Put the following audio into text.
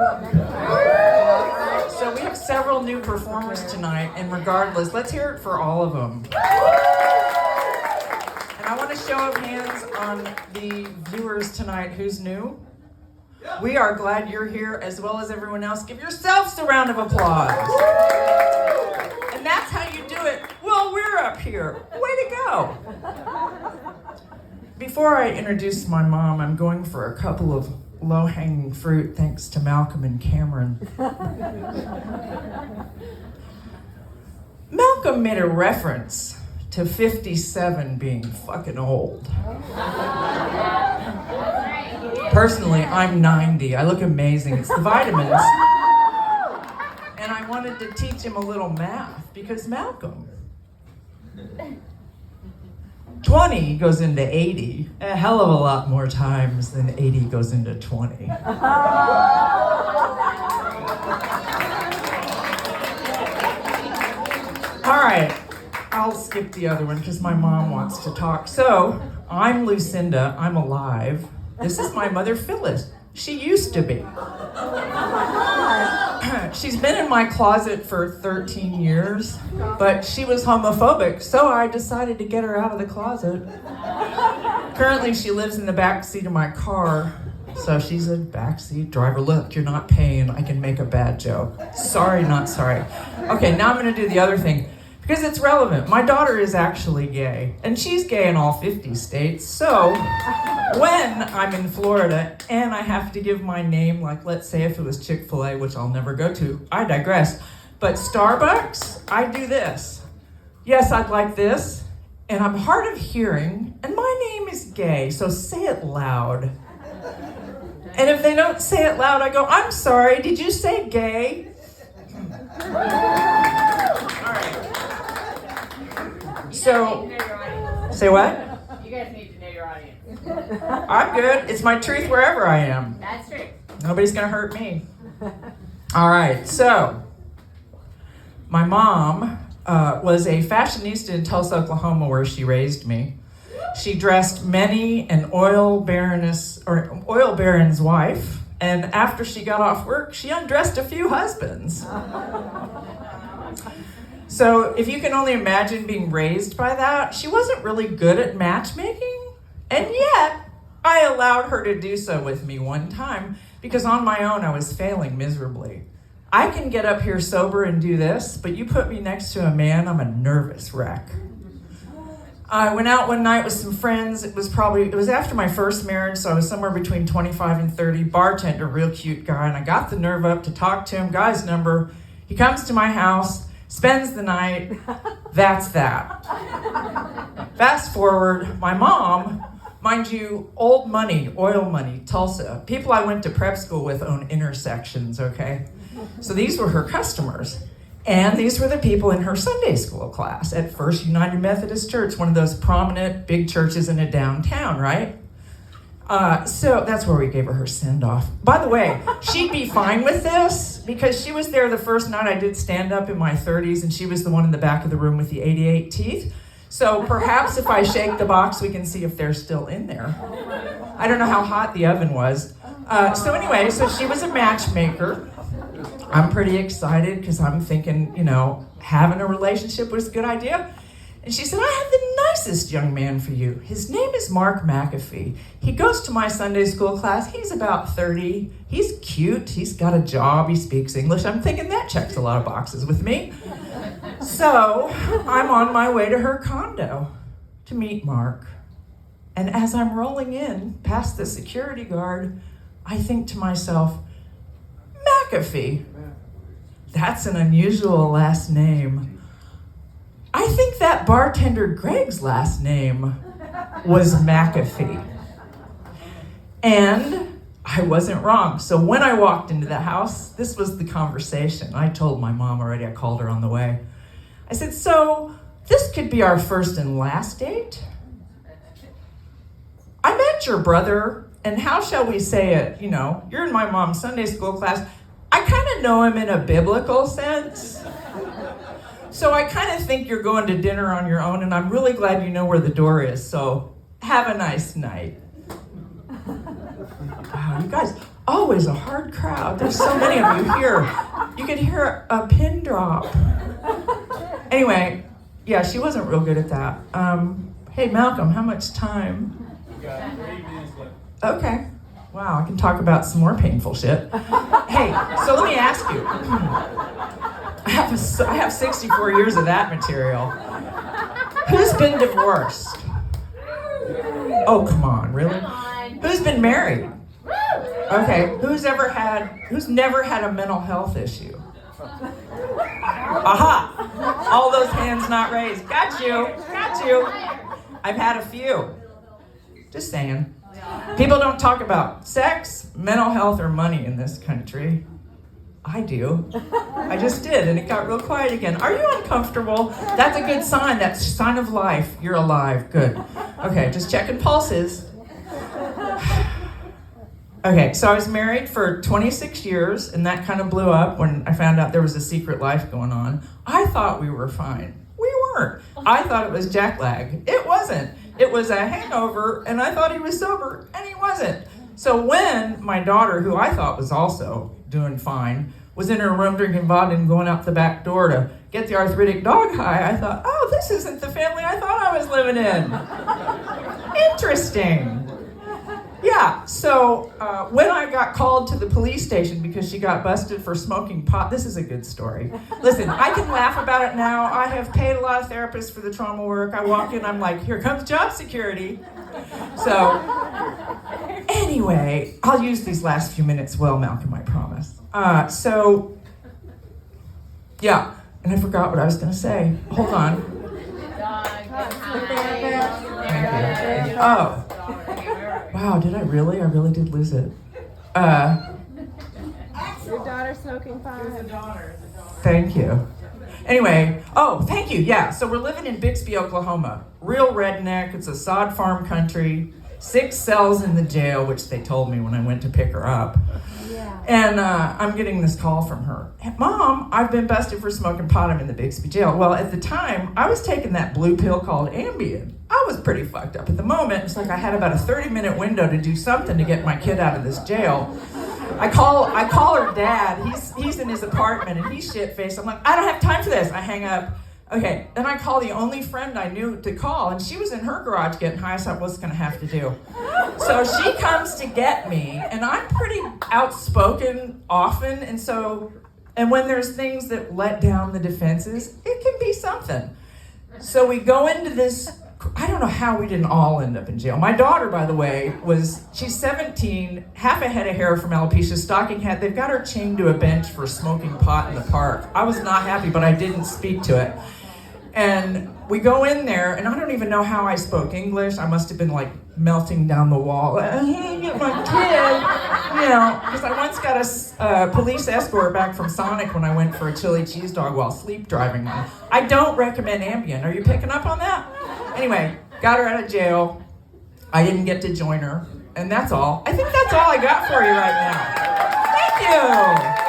So we have several new performers tonight, and regardless, let's hear it for all of them. And I want a show of hands on the viewers tonight who's new. We are glad you're here, as well as everyone else. Give yourselves a round of applause. And that's how you do it. Well, we're up here. Way to go. Before I introduce my mom, I'm going for a couple of low-hanging fruit, thanks to Malcolm and Cameron. Malcolm made a reference to 57 being fucking old. Personally, I'm 90. I look amazing. It's the vitamins. And I wanted to teach him a little math, because Malcolm, 20 goes into 80 a hell of a lot more times than 80 goes into 20. All right, I'll skip the other one because my mom wants to talk. So, I'm Lucinda, I'm alive. This is my mother, Phyllis. She used to be. She's been in my closet for 13 years, but she was homophobic, so I decided to get her out of the closet. Currently, she lives in the back seat of my car, so she's a backseat driver. Look, you're not paying. I can make a bad joke. Sorry, not sorry. Okay, now I'm going to do the other thing, because it's relevant. My daughter is actually gay, and she's gay in all 50 states, so when I'm in Florida and I have to give my name, like let's say if it was Chick-fil-A, which I'll never go to, I digress, but Starbucks, I do this. Yes, I'd like this, and I'm hard of hearing, and my name is gay, so say it loud. And if they don't say it loud, I go, I'm sorry, did you say gay? All right. So, say what? You guys need to know your audience. I'm good. It's my truth wherever I am. That's true. Nobody's gonna hurt me. All right, so my mom was a fashionista in Tulsa, Oklahoma, where she raised me. She dressed many an oil baron's wife, and after she got off work, she undressed a few husbands. So if you can only imagine being raised by that, she wasn't really good at matchmaking, and yet I allowed her to do so with me one time, because on my own I was failing miserably. I can get up here sober and do this, but you put me next to a man, I'm a nervous wreck. I went out one night with some friends. It was after my first marriage, so I was somewhere between 25 and 30. Bartender, real cute guy, and I got the nerve up to talk to him. Guy's number. He comes to my house, spends the night. That's that. Fast forward, my mom, mind you, old money, oil money, Tulsa. People I went to prep school with own intersections, okay? So these were her customers. And these were the people in her Sunday school class at First United Methodist Church, one of those prominent big churches in a downtown, right? So that's where we gave her send-off. By the way, she'd be fine with this because she was there the first night I did stand-up in my 30s, and she was the one in the back of the room with the 88 teeth. So perhaps if I shake the box, we can see if they're still in there. I don't know how hot the oven was. So anyway, so she was a matchmaker. I'm pretty excited because I'm thinking, having a relationship was a good idea. And she said, I have the nicest young man for you. His name is Mark McAfee. He goes to my Sunday school class. He's about 30. He's cute. He's got a job. He speaks English. I'm thinking that checks a lot of boxes with me. So I'm on my way to her condo to meet Mark. And as I'm rolling in past the security guard, I think to myself, McAfee. That's an unusual last name. I think that bartender Greg's last name was McAfee. And I wasn't wrong. So when I walked into the house, this was the conversation. I told my mom already, I called her on the way. I said, so this could be our first and last date? I met your brother, and how shall we say it? You're in my mom's Sunday school class. I kind of know him in a biblical sense. So I kind of think you're going to dinner on your own, and I'm really glad you know where the door is. So have a nice night. Wow, you guys, all always a hard crowd. There's so many of you here. You could hear a pin drop. Anyway, yeah, she wasn't real good at that. Hey, Malcolm, how much time? We got 8 minutes left. Okay. Wow, I can talk about some more painful shit. Hey, so let me ask you. I have 64 years of that material. Who's been divorced? Oh, come on, really? Come on. Who's been married? Okay, who's never had a mental health issue? Aha! All those hands not raised. Got you. I've had a few. Just saying. People don't talk about sex, mental health, or money in this country. I do. I just did, and it got real quiet again. Are you uncomfortable? That's a good sign. That's a sign of life. You're alive. Good. Okay, just checking pulses. Okay, so I was married for 26 years, and that kind of blew up when I found out there was a secret life going on. I thought we were fine. We weren't. I thought it was jet lag. It wasn't. It was a hangover, and I thought he was sober, and he wasn't. So when my daughter, who I thought was also doing fine, was in her room drinking vodka and going out the back door to get the arthritic dog high, I thought, oh, this isn't the family I thought I was living in. Interesting. Yeah, so when I got called to the police station because she got busted for smoking pot, this is a good story. Listen, I can laugh about it now. I have paid a lot of therapists for the trauma work. I walk in, I'm like, here comes job security. So, anyway, I'll use these last few minutes well, Malcolm, I promise. Yeah, and I forgot what I was going to say. Hold on. Thank you. Oh. Wow, did I really? I really did lose it. Your daughter's smoking pot. Thank you. Anyway, thank you. Yeah, so we're living in Bixby, Oklahoma. Real redneck. It's a sod farm country. 6 cells in the jail, which they told me when I went to pick her up. Yeah. And I'm getting this call from her. Mom, I've been busted for smoking pot. I'm in the Bixby jail. Well, at the time, I was taking that blue pill called Ambien. I was pretty fucked up at the moment. It's like I had about a 30-minute window to do something to get my kid out of this jail. I call her dad. He's in his apartment and he's shit-faced. I'm like, I don't have time for this. I hang up. Okay, then I call the only friend I knew to call, and she was in her garage getting high, so I was gonna have to do. So she comes to get me, and I'm pretty outspoken often, and when there's things that let down the defenses, it can be something. So we go into this, I don't know how we didn't all end up in jail. My daughter, by the way, she's 17, half a head of hair from alopecia, stocking hat. They've got her chained to a bench for smoking pot in the park. I was not happy, but I didn't speak to it. And we go in there, and I don't even know how I spoke English. I must have been like melting down the wall. I can't get my kid, because I once got a police escort back from Sonic when I went for a chili cheese dog while sleep driving one. I don't recommend Ambien. Are you picking up on that? Anyway, got her out of jail. I didn't get to join her, and that's all. I think that's all I got for you right now. Thank you.